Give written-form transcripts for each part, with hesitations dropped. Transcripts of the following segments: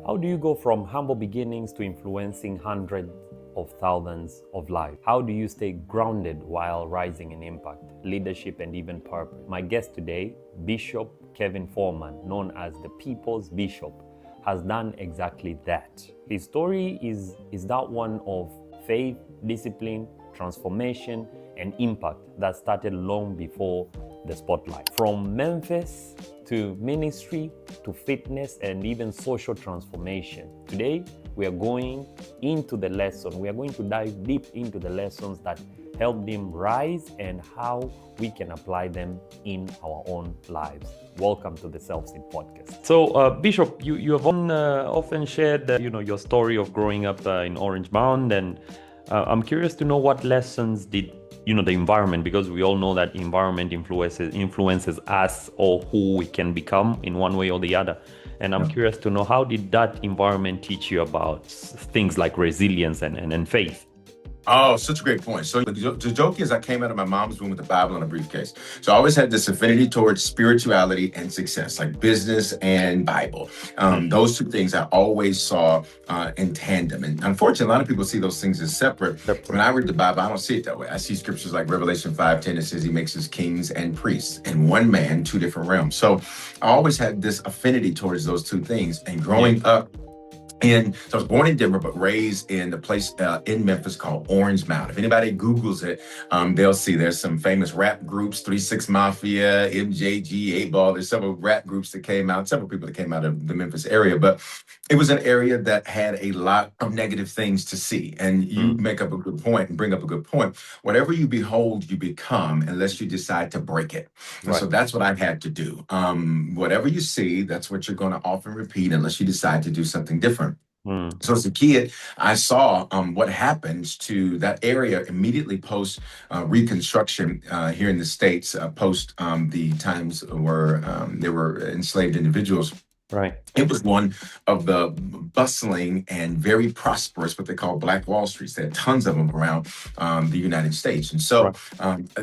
How do you go from humble beginnings to influencing hundreds of thousands of lives? How do you stay grounded while rising in impact, leadership, and even purpose? My guest today, Bishop Kevin Foreman, known as the People's Bishop, has done exactly that. His story is that one of faith, discipline, transformation, and impact that started long before the spotlight. From Memphis to ministry to fitness and even social transformation. Today, we are going into the lesson. We are going to dive deep into the lessons that helped him rise and how we can apply them in our own lives. Welcome to the SelfSeed Podcast. So, Bishop, you have often shared your story of growing up in Orange Mound, and I'm curious to know what lessons did the environment, because we all know that environment influences us or who we can become in one way or the other. And I'm curious to know, how did that environment teach you about things like resilience and faith? Oh, such a great point. So the joke is I came out of my mom's womb with a Bible and a briefcase. So I always had this affinity towards spirituality and success, like business and Bible. Those two things I always saw in tandem. And unfortunately, a lot of people see those things as separate. When I read the Bible, I don't see it that way. I see scriptures like Revelation 5:10 that says he makes us kings and priests, and one man, two different realms. So I always had this affinity towards those two things. And growing up, so I was born in Denver, but raised in the place in Memphis called Orange Mound. If anybody Googles it, they'll see there's some famous rap groups, 3-6 Mafia, MJG, 8 Ball. There's several rap groups that came out, several people that came out of the Memphis area. But it was an area that had a lot of negative things to see. And you make up a good point and bring up a good point. Whatever you behold, you become, unless you decide to break it. And so that's what I've had to do. Whatever you see, that's what you're going to often repeat unless you decide to do something different. So as a kid, I saw what happens to that area immediately post Reconstruction here in the States, post the times where there were enslaved individuals. Right. It was one of the bustling and very prosperous, what they call Black Wall Streets. There had tons of them around the United States. And so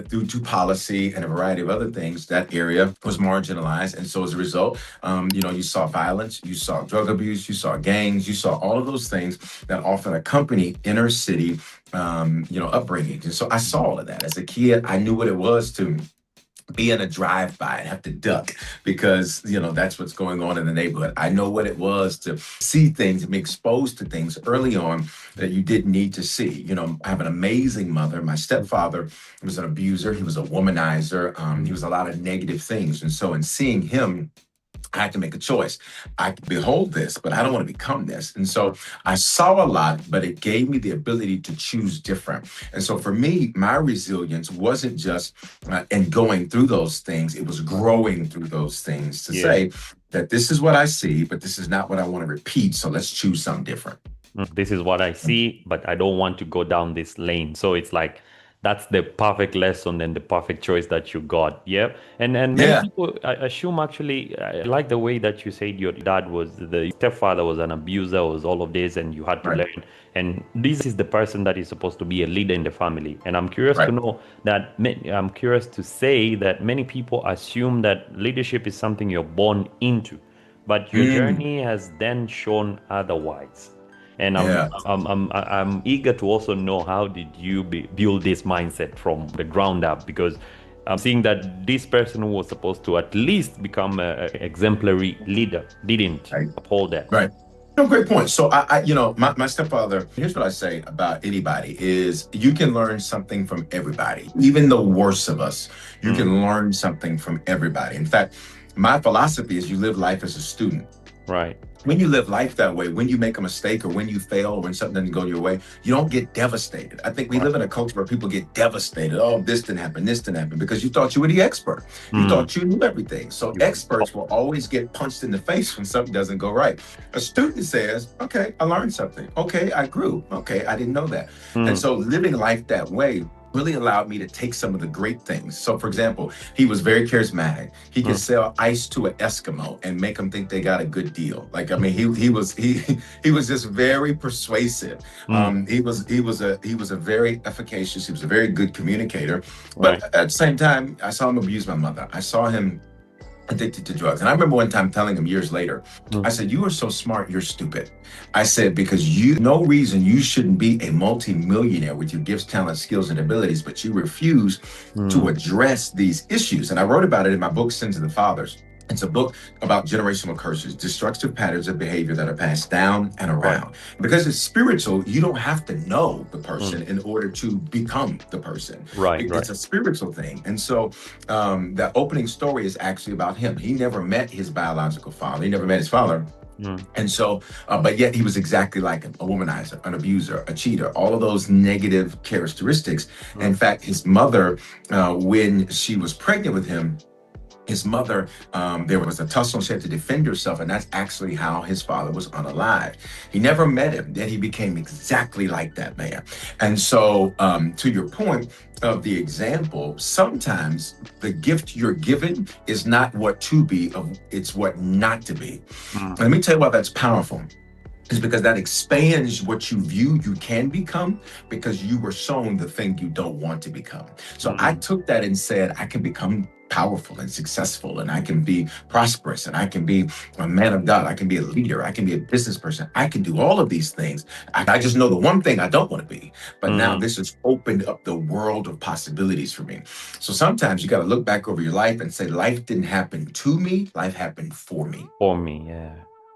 due to policy and a variety of other things, that area was marginalized. And so as a result, you saw violence, you saw drug abuse, you saw gangs, you saw all of those things that often accompany inner city, upbringing. And so I saw all of that. As a kid, I knew what it was to be in a drive-by and have to duck because, that's what's going on in the neighborhood. I know what it was to see things and be exposed to things early on that you didn't need to see. I have an amazing mother. My stepfather was an abuser. He was a womanizer. He was a lot of negative things. And so in seeing him, I had to make a choice. I behold this, but I don't want to become this. And so I saw a lot, but it gave me the ability to choose different. And so for me, my resilience wasn't just in going through those things. It was growing through those things to say that this is what I see, but this is not what I want to repeat. So let's choose something different. This is what I see, but I don't want to go down this lane. So it's like, that's the perfect lesson and the perfect choice that you got. Yeah. And many people, I assume, actually, I like the way that you said your dad the stepfather was an abuser, was all of this, and you had to learn. And this is the person that is supposed to be a leader in the family. And I'm curious to know that, I'm curious to say that many people assume that leadership is something you're born into, but your journey has then shown otherwise. And I'm eager to also know, how did you build this mindset from the ground up? Because I'm seeing that this person who was supposed to at least become an exemplary leader didn't uphold that. Right. No, great point. So my stepfather, here's what I say about anybody is you can learn something from everybody. Even the worst of us, you can learn something from everybody. In fact, my philosophy is you live life as a student. Right. When you live life that way, when you make a mistake or when you fail or when something doesn't go your way, you don't get devastated. I think we live in a culture where people get devastated. Oh, this didn't happen, because you thought you were the expert. You thought you knew everything. So experts will always get punched in the face when something doesn't go right. A student says, okay, I learned something. Okay, I grew. Okay, I didn't know that. And so living life that way really allowed me to take some of the great things. So for example, he was very charismatic. He could sell ice to an Eskimo and make them think they got a good deal. He was just very persuasive. He was a very efficacious, he was a very good communicator. But at the same time, I saw him abuse my mother. I saw him addicted to drugs. And I remember one time telling him years later, Mm. I said, "You are so smart, you're stupid." I said, because no reason you shouldn't be a multi-millionaire with your gifts, talents, skills, and abilities, but you refuse to Mm. address these issues. And I wrote about it in my book, Sins of the Fathers. It's a book about generational curses, destructive patterns of behavior that are passed down and Right. around. Because it's spiritual, you don't have to know the person Mm. in order to become the person. Right. It's a spiritual thing. And so the opening story is actually about him. He never met his biological father. He never met his father. Mm. And so, but yet he was exactly like him, a womanizer, an abuser, a cheater, all of those negative characteristics. Mm. In fact, his mother, when she was pregnant with him, his mother, there was a tussle. She had to defend herself, and that's actually how his father was unalived. He never met him. Then he became exactly like that man. And so, to your point of the example, sometimes the gift you're given is not what to be, it's what not to be. Mm. Let me tell you why that's powerful. Is because that expands what you view you can become, because you were shown the thing you don't want to become. So I took that and said, I can become powerful and successful, and I can be prosperous, and I can be a man of God. I can be a leader. I can be a business person. I can do all of these things. I just know the one thing I don't want to be. But now this has opened up the world of possibilities for me. So sometimes you got to look back over your life and say, life didn't happen to me. Life happened for me. For me, yeah.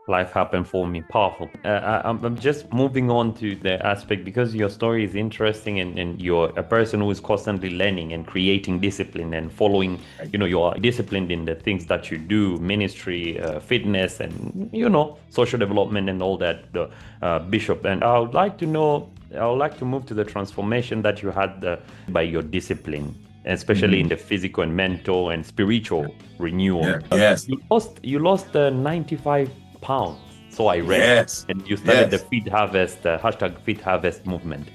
Life happened for me. Powerful. I'm just moving on to the aspect, because your story is interesting, and you're a person who is constantly learning and creating discipline and following, you are disciplined in the things that you do, ministry, fitness, and, social development and all that, Bishop. And I would like to move to the transformation that you had by your discipline, especially in the physical and mental and spiritual renewal. Yeah. Yes. You lost 95 pounds. So I read. Yes. And you started the Fit Harvest, hashtag Fit Harvest movement.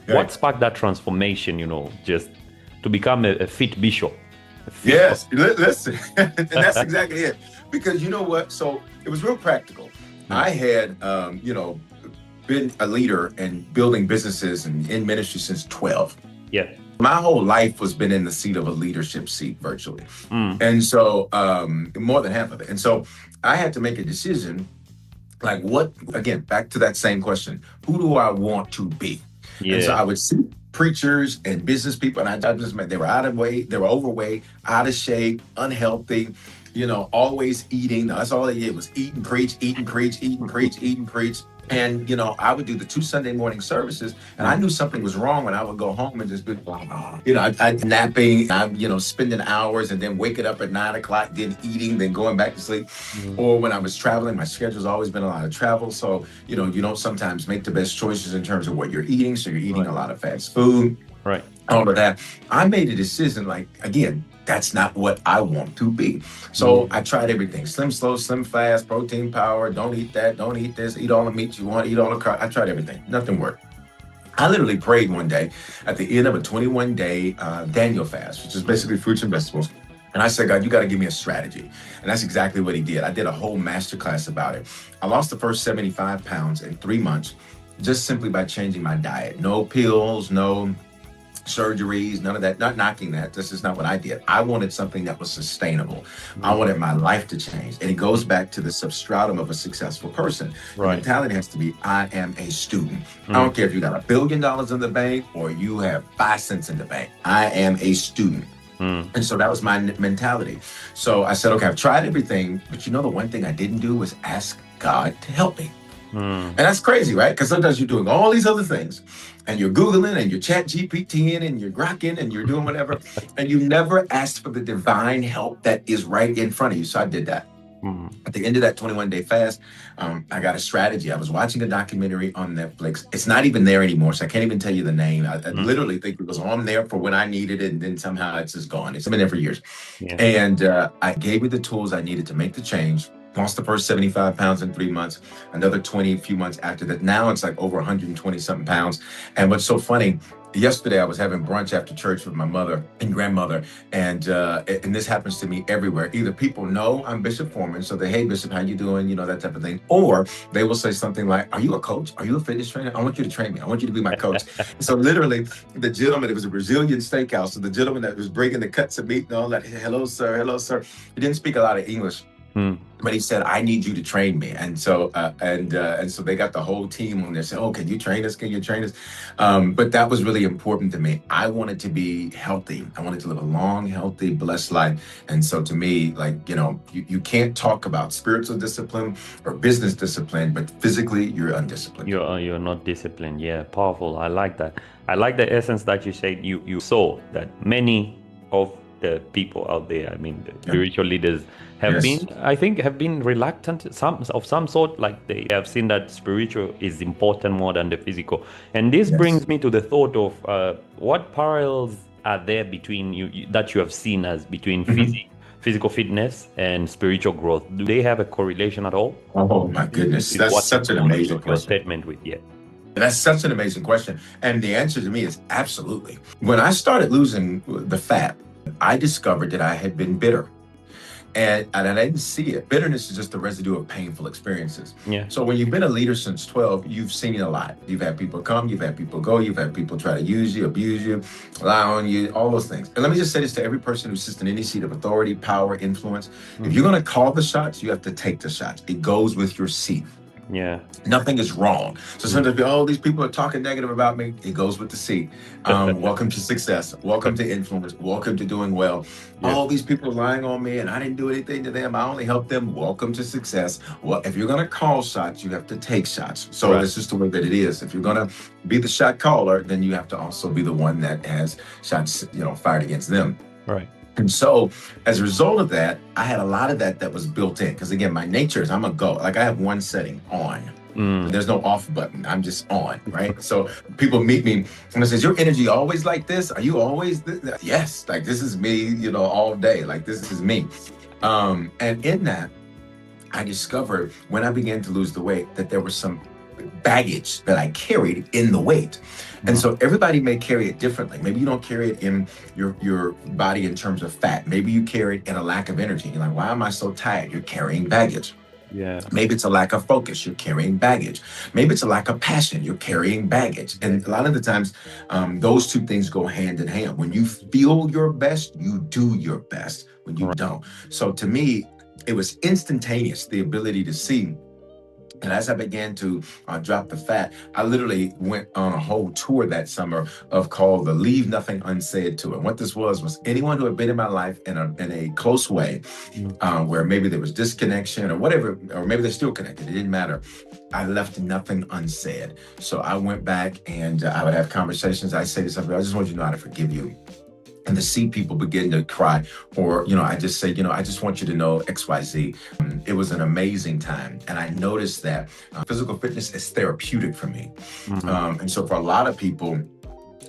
Right. What sparked that transformation, just to become a fit bishop? Yes, listen, and that's exactly it. Because you know what? So it was real practical. I had, been a leader and building businesses and in ministry since 12. Yeah. My whole life was been in the seat of a leadership seat virtually. And so more than half of it. And so I had to make a decision, like again, back to that same question, who do I want to be? Yeah. And so I would see preachers and business people, and I just met, they were out of weight, they were overweight, out of shape, unhealthy, always eating. That's all they did was eat and preach, eat and preach, eat and preach, eat and preach. And, I would do the 2 Sunday morning services, and I knew something was wrong when I would go home and just be, I'd napping, I'm, spending hours and then waking up at 9 o'clock, then eating, then going back to sleep. Or when I was traveling, my schedule's always been a lot of travel. So, you don't sometimes make the best choices in terms of what you're eating. So you're eating a lot of fast food. Right. All of that. I made a decision, like, again, that's not what I want to be. So I tried everything. Slim, slow, slim, fast, protein, power. Don't eat that. Don't eat this. Eat all the meat you want. Eat all the carbs. I tried everything. Nothing worked. I literally prayed one day at the end of a 21-day Daniel fast, which is basically fruits and vegetables. And I said, God, you got to give me a strategy. And that's exactly what he did. I did a whole masterclass about it. I lost the first 75 pounds in 3 months, just simply by changing my diet. No pills, no surgeries, none of that. Not knocking that. This is not what I did. I wanted something that was sustainable. I wanted my life to change. And it goes back to the substratum of a successful person. The mentality has to be, I am a student. I don't care if you got $1 billion in the bank or you have 5 cents in the bank. I am a student. And so that was my mentality. So I said, okay, I've tried everything, but the one thing I didn't do was ask God to help me. And that's crazy, right? Because sometimes you're doing all these other things and you're Googling and you're chat GPTing and you're grokking and you're doing whatever. And you never asked for the divine help that is right in front of you. So I did that. At the end of that 21-day fast, I got a strategy. I was watching a documentary on Netflix. It's not even there anymore, so I can't even tell you the name. I literally think it was on there for when I needed it, and then somehow it's just gone. It's been there for years. Yeah. And I gave me the tools I needed to make the change. Lost the first 75 pounds in 3 months, another 20 a few months after that. Now it's like over 120 something pounds. And what's so funny, yesterday I was having brunch after church with my mother and grandmother, and this happens to me everywhere. Either people know I'm Bishop Foreman, so they, hey Bishop, how you doing? You know, that type of thing. Or they will say something like, are you a coach? Are you a fitness trainer? I want you to train me. I want you to be my coach. So literally the gentleman, it was a Brazilian steakhouse. So the gentleman that was bringing the cuts of meat and all that, hello, sir. Hello, sir. He didn't speak a lot of English. But he said, I need you to train me. And so they got the whole team on there saying, oh, can you train us? Can you train us? But that was really important to me. I wanted to be healthy. I wanted to live a long, healthy, blessed life. And so to me, like, you can't talk about spiritual discipline or business discipline, but physically you're undisciplined. You're not disciplined. Yeah, powerful. I like that. I like the essence that you said. You saw that many of the people out there, I mean, the spiritual leaders have been reluctant, some sort, like they have seen that spiritual is important more than the physical. And this brings me to the thought of what parallels are there between that you have seen as between physical fitness and spiritual growth? Do they have a correlation at all? Oh my goodness, that's such an amazing question. Your statement with That's such an amazing question. And the answer to me is absolutely. When I started losing the fat, I discovered that I had been bitter. And I didn't see it. Bitterness is just the residue of painful experiences. Yeah. So when you've been a leader since 12, you've seen it a lot. You've had people come, you've had people go, you've had people try to use you, abuse you, lie on you, all those things. And let me just say this to every person who sits in any seat of authority, power, influence. If you're going to call the shots, you have to take the shots. It goes with your seat. Yeah. Nothing is wrong. So sometimes, these people are talking negative about me. It goes with the seat. Welcome to success. Welcome to influence. Welcome to doing well. Yeah. All these people are lying on me and I didn't do anything to them. I only helped them. Welcome to success. Well, if you're going to call shots, you have to take shots. So That's just the way that it is. If you're going to be the shot caller, then you have to also be the one that has shots, fired against them. Right. And so as a result of that, I had a lot of that was built in. Because again, my nature is I'm a go. Like I have one setting on. There's no off button. I'm just on, right? So people meet me and they say, is your energy always like this? Are you always this? Yes, like this is me, all day. Like this is me. And in that, I discovered when I began to lose the weight that there was some baggage that I carried in the weight. And so everybody may carry it differently. Maybe you don't carry it in your body in terms of fat. Maybe you carry it in a lack of energy. You're like, why am I so tired? You're carrying baggage. Yeah. Maybe it's a lack of focus. You're carrying baggage. Maybe it's a lack of passion. You're carrying baggage. And a lot of the times, those two things go hand in hand. When you feel your best, you do your best. When you don't. So to me, it was instantaneous, the ability to see. And as I began to drop the fat, I literally went on a whole tour that summer called the Leave Nothing Unsaid Tour. And what this was anyone who had been in my life in a close way, where maybe there was disconnection or whatever, or maybe they're still connected. It didn't matter. I left nothing unsaid. So I went back and I would have conversations. I say to somebody, I just want you to know how to forgive you. And to see people begin to cry, or, I just say, I just want you to know XYZ. It was an amazing time. And I noticed that physical fitness is therapeutic for me. And so for a lot of people,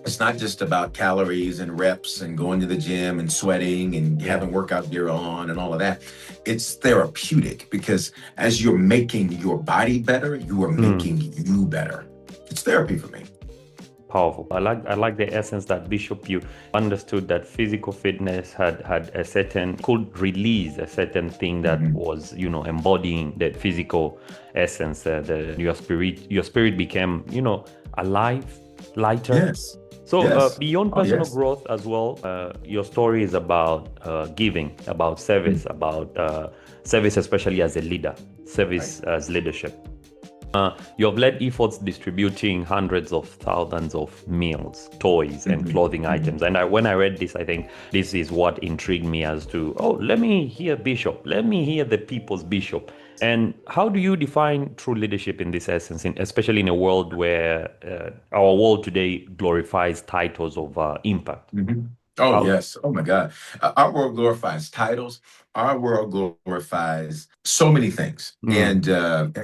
it's not just about calories and reps and going to the gym and sweating and having workout gear on and all of that. It's therapeutic because as you're making your body better, you are making you better. It's therapy for me. Powerful. I like the essence that Bishop, you understood that physical fitness had a certain, could release a certain thing that was, embodying the physical essence. Your spirit became, alive, lighter. Yes. So beyond personal growth as well, your story is about giving, about service, about service, especially as a leader, service as leadership. You have led efforts distributing hundreds of thousands of meals, toys, and clothing items. And when I read this, I think this is what intrigued me as to, let me hear Bishop. Let me hear the people's Bishop. And how do you define true leadership in this essence, especially in a world where our world today glorifies titles of impact? Yes. Oh, my God. Our world glorifies titles. our world glorifies so many things, and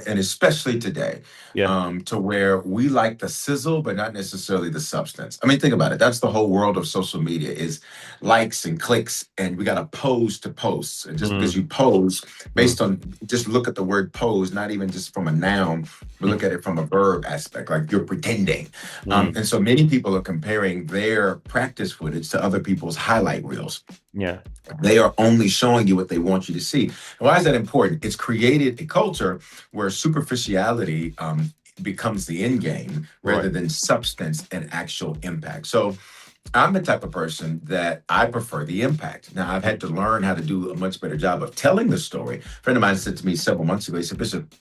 especially today, Yeah. to where we like the sizzle, but not necessarily the substance. I mean, think about it. That's the whole world of social media is likes and clicks, and we got to pose to posts. And just because Mm, you pose mm, based on, just look at the word pose, not even just from a noun, but mm, look at it from a verb aspect, like you're pretending. mm. And so many people are comparing their practice footage to other people's highlight reels. Yeah. They are only showing you what they want you to see. And why is that important? It's created a culture where superficiality becomes the end game Right. rather than substance and actual impact. So I'm the type of person that I prefer the impact. Now, I've had to learn how to do a much better job of telling the story. A friend of mine said to me several months ago, he said, Bishop,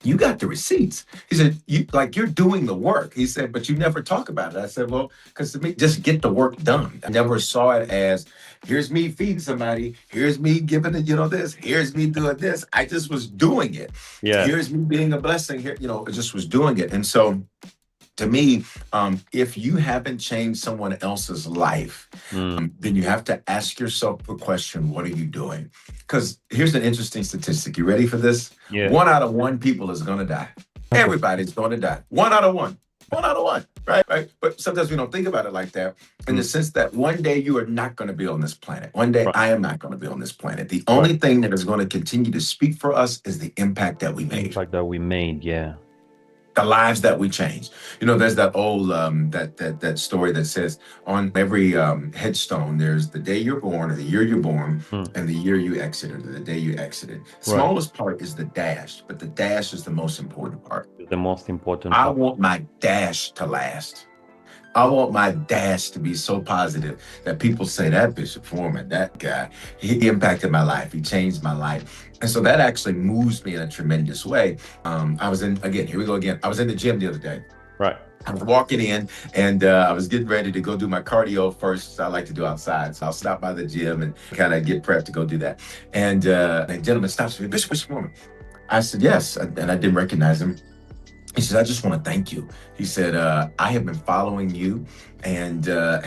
you got the receipts. He said, you're doing the work. He said, but you never talk about it. I said, well, because to me, just get the work done. I never saw it as, here's me feeding somebody. Here's me giving it, this. Here's me doing this. I just was doing it. Yeah. Here's me being a blessing here. I just was doing it. And so to me, if you haven't changed someone else's life, Mm, then you have to ask yourself the question, what are you doing? Because here's an interesting statistic. You ready for this? yeah. 1 out of 1 people is going to die. Everybody's going to die. 1 out of 1. 1 out of 1. Right. But sometimes we don't think about it like that, in the Mm, sense that one day you are not going to be on this planet. One day right. I am not going to be on this planet. The Right. only thing that is going to continue to speak for us is the impact that we made, Impact that we made. Yeah. the lives that we changed. There's that old that story that says on every headstone, there's the day you're born, or the year you're born, Mm, and the year you exited, or the day you exited. right. Smallest part is the dash, but the dash is the most important part. The most important I part. want my dash to last. I want my dash to be so positive that people say that Bishop Foreman, that guy, he impacted my life. He changed my life. And so that actually moves me in a tremendous way. I was here we go again. I was in the gym the other day. Right. I was walking in, and I was getting ready to go do my cardio first. I like to do outside. So I'll stop by the gym and kind of get prepped to go do that. And a gentleman stops me, Bishop Foreman. I said, yes. And I didn't recognize him. He said, I just want to thank you. He said, I have been following you. And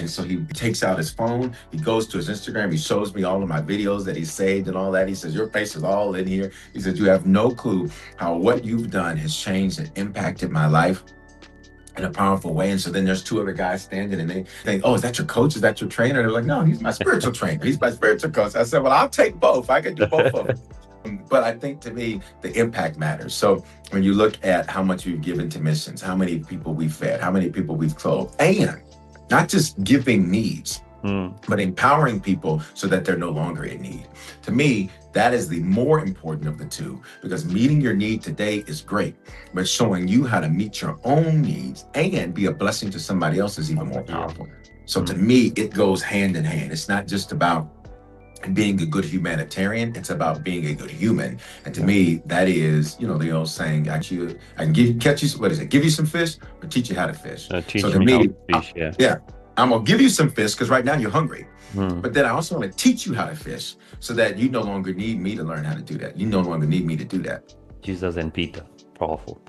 so he takes out his phone. He goes to his Instagram. He shows me all of my videos that he saved and all that. He says, your face is all in here. He said, you have no clue how what you've done has changed and impacted my life in a powerful way. And so then there's 2 other guys standing, and they think, oh, is that your coach? Is that your trainer? They're like, no, he's my spiritual trainer. He's my spiritual coach. I said, well, I'll take both. I can do both of them. But I think, to me, the impact matters. So when you look at how much we've given to missions, how many people we've fed, how many people we've clothed, and not just giving needs, but empowering people so that they're no longer in need. To me, that is the more important of the two, because meeting your need today is great, but showing you how to meet your own needs and be a blessing to somebody else is even more powerful. So to me, it goes hand in hand. It's not just about being a good humanitarian, it's about being a good human. And to me, that is, the old saying, actually, I can catch you, what is it? Give you some fish or teach you how to fish. Teach So to me how me, to fish. Yeah. I'm gonna give you some fish because right now you're hungry. Mm, But then I also want to teach you how to fish so that you no longer need me to learn how to do that. You no longer need me to do that. Jesus and Peter. Powerful.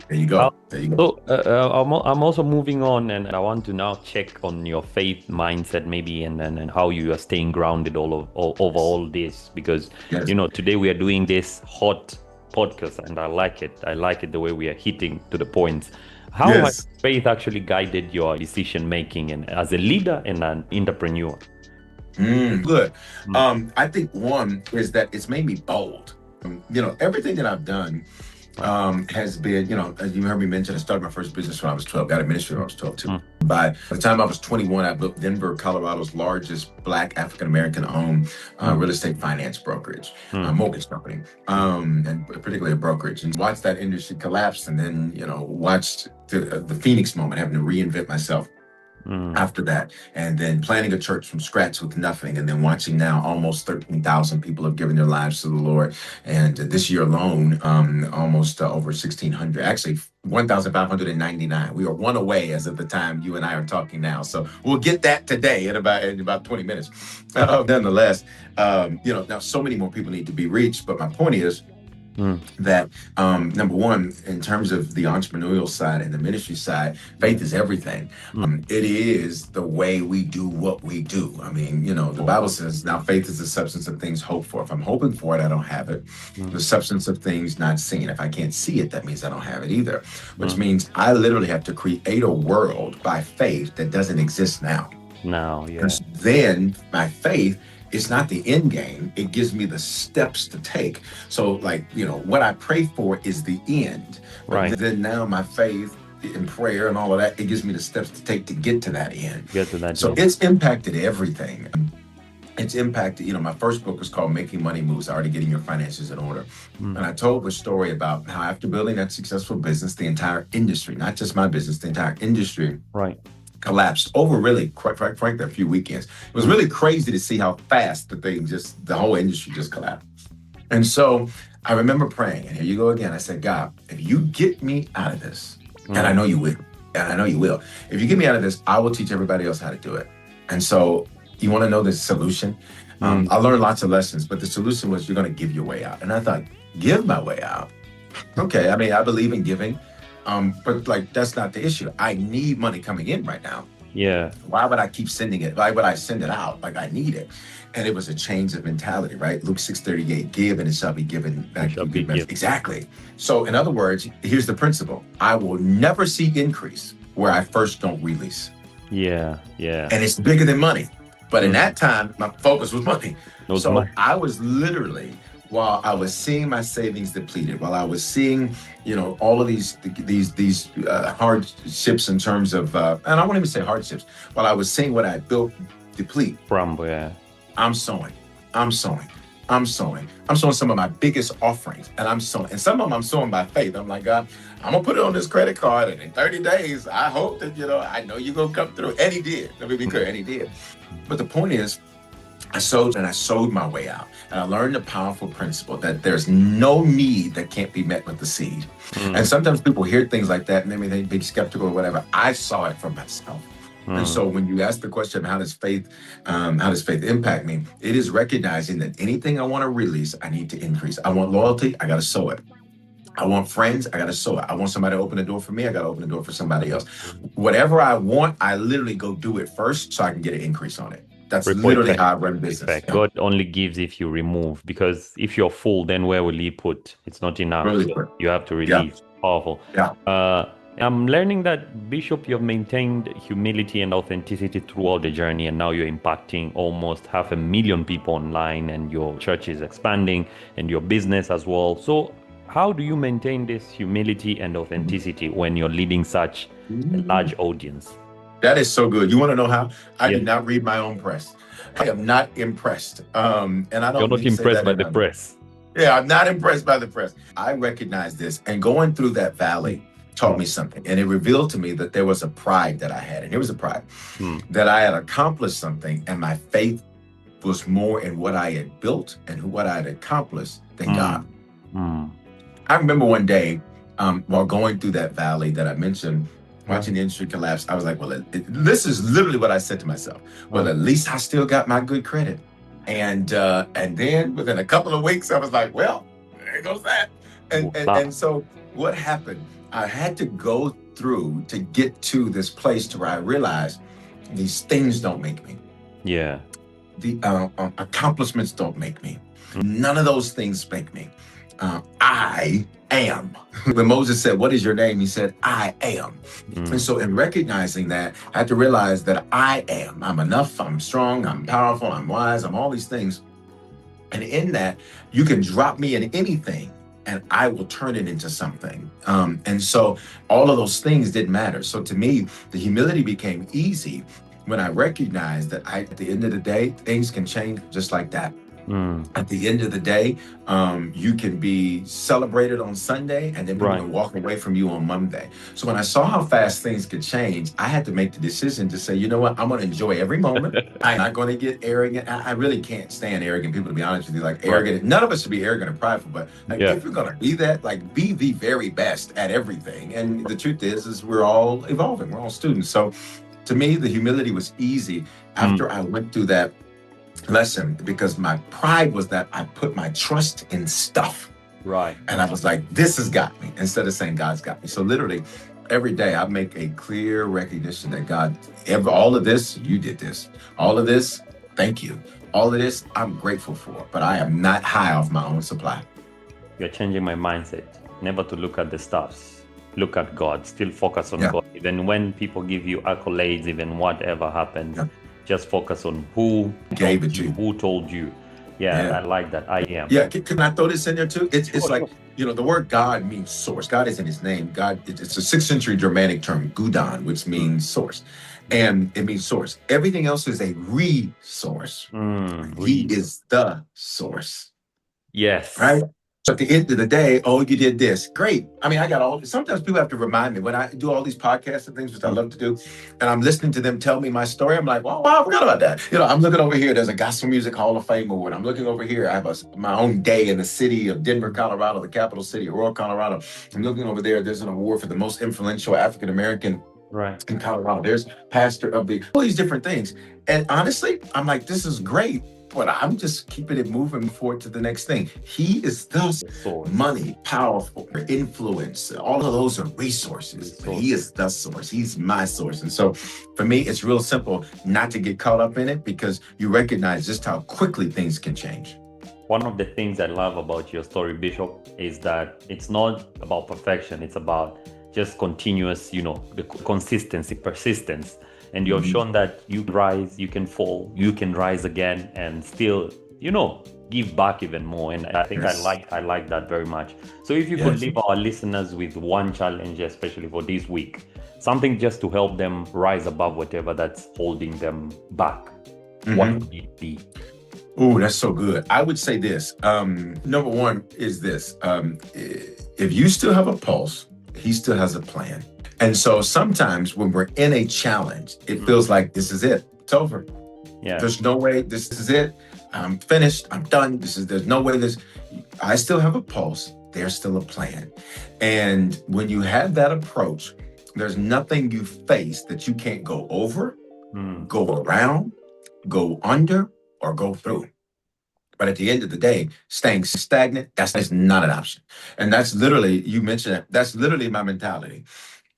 There you go. There you go. So I'm also moving on, and I want to now check on your faith mindset, maybe, and how you are staying grounded over all this, because Yes. today we are doing this hot podcast, and I like it. I like it the way we are hitting to the points. How Yes. has faith actually guided your decision making, and as a leader and an entrepreneur? Good. I think one is that it's made me bold. Everything that I've done has been, as you heard me mention, I started my first business when I was 12, got a ministry when I was 12 too. By the time I was 21, I built Denver, Colorado's largest Black African-American owned real estate finance brokerage, mortgage company, and particularly a brokerage, and watched that industry collapse, and then, watched the Phoenix moment, having to reinvent myself after that, and then planning a church from scratch with nothing, and then watching now almost 13,000 people have given their lives to the Lord, and this year alone, almost over 1,600, actually 1,599. We are one away as of the time you and I are talking now, so we'll get that today in about 20 minutes. Nonetheless, now so many more people need to be reached, but my point is, that number one, in terms of the entrepreneurial side and the ministry side, faith is everything. It is the way we do what we do. I mean, the Bible says, now faith is the substance of things hoped for. If I'm hoping for it, I don't have it. The substance of things not seen. If I can't see it, that means I don't have it either, which means I literally have to create a world by faith that doesn't exist now. And then my faith, it's not the end game. It gives me the steps to take. So what I pray for is the end. But then now my faith in prayer and all of that, it gives me the steps to take to get to that end. It's impacted everything. It's impacted, my first book was called Making Money Moves, Already Getting Your Finances in Order. And I told the story about how after building that successful business, the entire industry, not just my business, the entire industry collapsed over really, quite frankly, a few weekends. It was really crazy to see how fast the whole industry just collapsed. And so I remember praying, and here you go again. I said, God, if you get me out of this, and I know you will, if you get me out of this, I will teach everybody else how to do it. And so you want to know the solution? I learned lots of lessons, but the solution was you're going to give your way out. And I thought, give my way out? Okay, I mean, I believe in giving. But that's not the issue. I need money coming in right now. Why would I keep sending it? Why would I send it out? I need it. And it was a change of mentality, right? Luke 6:38, give and it shall be given back to you. Exactly. So in other words, here's the principle. I will never see increase where I first don't release. And it's bigger than money. But in that time, my focus was money. I was literally, while I was seeing my savings depleted, while I was seeing, all of these hardships in terms of, and I won't even say hardships, while I was seeing what I built deplete, I'm sowing some of my biggest offerings, and I'm sowing, and some of them I'm sowing by faith. I'm like, God, I'm gonna put it on this credit card, and in 30 days, I hope that, I know you're gonna come through. And he did. Let me be clear, and he did. But the point is, I sowed my way out. And I learned the powerful principle that there's no need that can't be met with the seed. And sometimes people hear things like that and they may be skeptical or whatever. I saw it for myself. And so when you ask the question, how does faith impact me? It is recognizing that anything I want to release, I need to increase. I want loyalty, I got to sow it. I want friends, I got to sow it. I want somebody to open the door for me, I got to open the door for somebody else. Whatever I want, I literally go do it first so I can get an increase on it. That's literally how I run business. God only gives if you remove, because if you're full, then where will he put? It's not enough. So you have to release. Powerful. I'm learning that, Bishop, you've maintained humility and authenticity throughout the journey, and now you're impacting almost 500,000 people online, and your church is expanding, and your business as well. So how do you maintain this humility and authenticity when you're leading such a large audience? That is so good. You want to know how? I did not read my own press. I am not impressed. And I don't. You're not impressed by the press. Yeah, I'm not impressed by the press. I recognize this, and going through that valley taught me something, and it revealed to me that there was a pride that I had, and here was a pride that I had accomplished something, and my faith was more in what I had built and what I had accomplished than God. I remember one day while going through that valley that I mentioned, watching the industry collapse, I was like, well, this is literally what I said to myself. Well, at least I still got my good credit. And then within a couple of weeks, I was like, well, there goes that. And so what happened? I had to go through to get to this place to where I realized these things don't make me. The accomplishments don't make me. None of those things make me. I am. When Moses said, what is your name? He said, I am. And so in recognizing that, I had to realize that I am. I'm enough, I'm strong, I'm powerful, I'm wise, I'm all these things. And in that, you can drop me in anything and I will turn it into something. And so all of those things didn't matter. So to me, the humility became easy when I recognized that at the end of the day, things can change just like that. At the end of the day, you can be celebrated on Sunday and then people can walk away from you on Monday. So when I saw how fast things could change, I had to make the decision to say, you know what, I'm going to enjoy every moment. I'm not going to get arrogant. I really can't stand arrogant people, to be honest with you. Like arrogant, none of us should be arrogant or prideful, but if you're going to be that, be the very best at everything. And the truth is we're all evolving. We're all students. So to me, the humility was easy after I went through that lesson, because my pride was that I put my trust in stuff. Right. And I was like, this has got me, instead of saying God's got me. So literally every day I make a clear recognition that God, all of this, you did this. All of this, thank you. All of this, I'm grateful for, but I am not high off my own supply. You're changing my mindset. Never to look at the stars. Look at God. Still focus on Yeah. God. Even when people give you accolades, even whatever happens, Yeah. just focus on who Gave told it to you, you. who told you. Yeah, Yeah. I like that. I am. Yeah, can I throw this in there too? It's Sure, like, sure. the word God means source. God is in his name. God, it's a 6th century Germanic term, Gudon, which means source. And it means source. Everything else is a resource. He is the source, Yes. right? So at the end of the day, oh, you did this. Great. I mean, sometimes people have to remind me when I do all these podcasts and things, which I love to do, and I'm listening to them tell me my story. I'm like, wow, I forgot about that. I'm looking over here. There's a Gospel Music Hall of Fame award. I'm looking over here. I have my own day in the city of Denver, Colorado, the capital city of Aurora, Colorado. I'm looking over there. There's an award for the most influential African-American in Colorado. There's pastor of all these different things. And honestly, I'm like, this is great. But I'm just keeping it moving forward to the next thing. He is the source. Money, powerful, influence, all of those are resources. But he is the source. He's my source. And so for me, it's real simple not to get caught up in it, because you recognize just how quickly things can change. One of the things I love about your story, Bishop, is that it's not about perfection. It's about just continuous, the consistency, persistence. And you have shown that you rise, you can fall, you can rise again, and still, give back even more. And I think I like that very much. So if you could leave our listeners with one challenge, especially for this week, something just to help them rise above whatever that's holding them back, what would it be? Oh, that's so good. I would say this. Number one is this. If you still have a pulse, he still has a plan. And so sometimes when we're in a challenge, it feels like this is it. It's over. Yeah. There's no way. This is it. I'm finished. I'm done. There's no way this. I still have a pulse. There's still a plan. And when you have that approach, there's nothing you face that you can't go over, go around, go under, or go through. But at the end of the day, staying stagnant, that's not an option. And that's literally, you mentioned it, that's literally my mentality.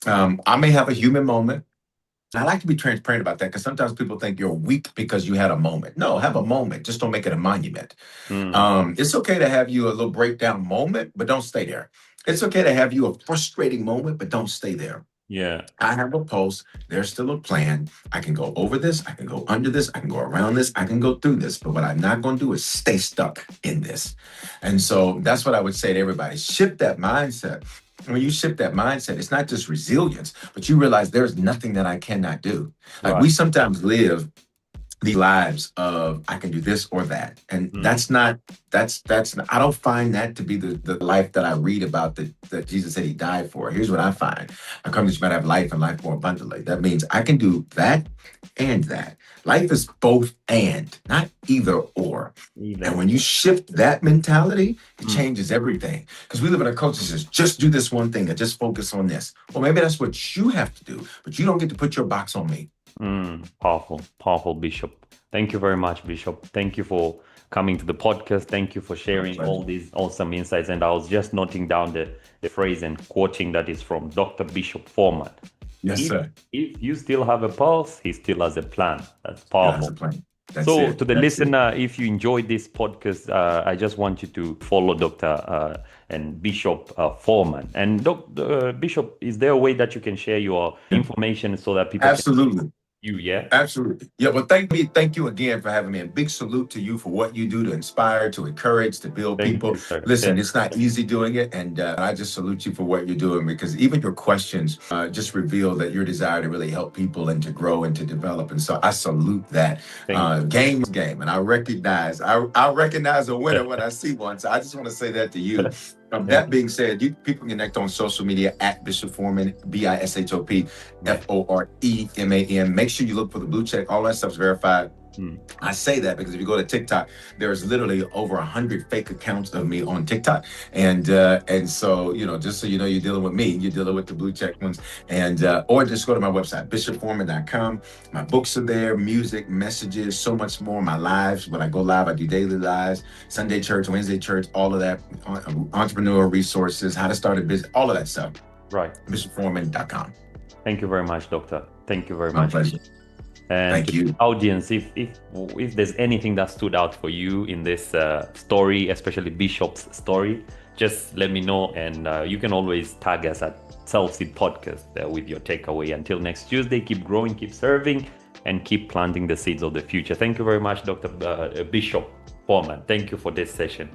I may have a human moment. I like to be transparent about that, because sometimes people think you're weak because you had a moment. No, have a moment. Just don't make it a monument. It's okay to have you a little breakdown moment, but don't stay there. It's okay to have you a frustrating moment, but don't stay there. Yeah. I have a pulse. There's still a plan. I can go over this. I can go under this. I can go around this. I can go through this. But what I'm not going to do is stay stuck in this. And so that's what I would say to everybody. Shift that mindset. When you shift that mindset, it's not just resilience, but you realize there's nothing that I cannot do. Like we sometimes live these lives of I can do this or that. And that's not, I don't find that to be the life that I read about that Jesus said he died for. Here's what I find. I come that you might have life and life more abundantly. That means I can do that and that. Life is both and, not either or. And when you shift that mentality, it changes everything. Because we live in a culture that says, just do this one thing and just focus on this. Well, maybe that's what you have to do, but you don't get to put your box on me. Powerful, Bishop. Thank you very much, Bishop. Thank you for coming to the podcast. Thank you for sharing all these awesome insights. And I was just noting down the phrase and quoting that is from Dr. Bishop Foreman. Yes, sir. If you still have a pulse, he still has a plan. That's powerful. To the listener, if you enjoyed this podcast, I just want you to follow Dr. and Bishop Foreman. And Bishop, is there a way that you can share your information so that people Absolutely. Yeah? Absolutely. Yeah, well, thank you again for having me. And big salute to you for what you do to inspire, to encourage, to build people. Listen, it's not easy doing it. And I just salute you for what you're doing, because even your questions just reveal that your desire to really help people and to grow and to develop. And so I salute that. Game is game. And I recognize a winner when I see one. So I just want to say that to you. That being said, you people connect on social media at Bishop Foreman, Bishop Foreman. Make sure you look for the blue check. All that stuff's verified. I say that because if you go to TikTok, there's literally over 100 fake accounts of me on TikTok, and so just so you know, you're dealing with me, you're dealing with the blue check ones, and or just go to my website, bishopforeman.com. My books are there, music, messages, so much more. My lives, when I go live, I do daily lives, Sunday church, Wednesday church, all of that, entrepreneur resources, how to start a business, all of that stuff. Right. bishopforeman.com. Thank you very much, Doctor. Thank you very My much. pleasure. And Thank to you. the audience, if there's anything that stood out for you in this story, especially Bishop's story, just let me know, and you can always tag us at SelfSeed Podcast with your takeaway. Until next Tuesday, keep growing, keep serving, and keep planting the seeds of the future. Thank you very much, Dr. Bishop Foreman. Thank you for this session.